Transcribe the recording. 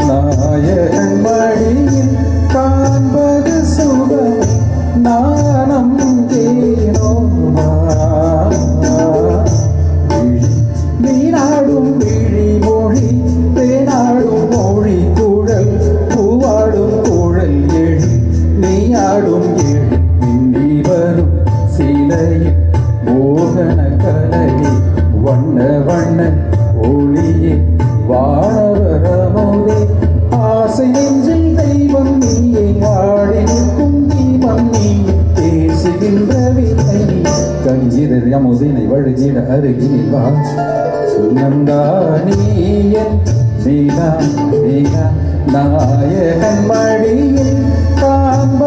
நாயகன் மடியில் காண்பது சுகம் நாணம் தேனோமா நீனாடும் விழி மொழி தேனாடும் மொழி குழல் பூவாடும் குழல் எழி நீயாடும் எழி மின்னி வரும் சிலையில் மோகன கலையை வண்ண வண்ண ஒளியே வாழவரமோதே ஆசை நெஞ்சில் தெய்வம் நீயே வாடி நிற்கும் தீபம் நீ பேசுகின்ற வித்தை கணிதர் யமுதினை வழுகிட அருகினில் வா சுனந்தானியன் நீனா நீனா நாயகன் மடியில் காண்ப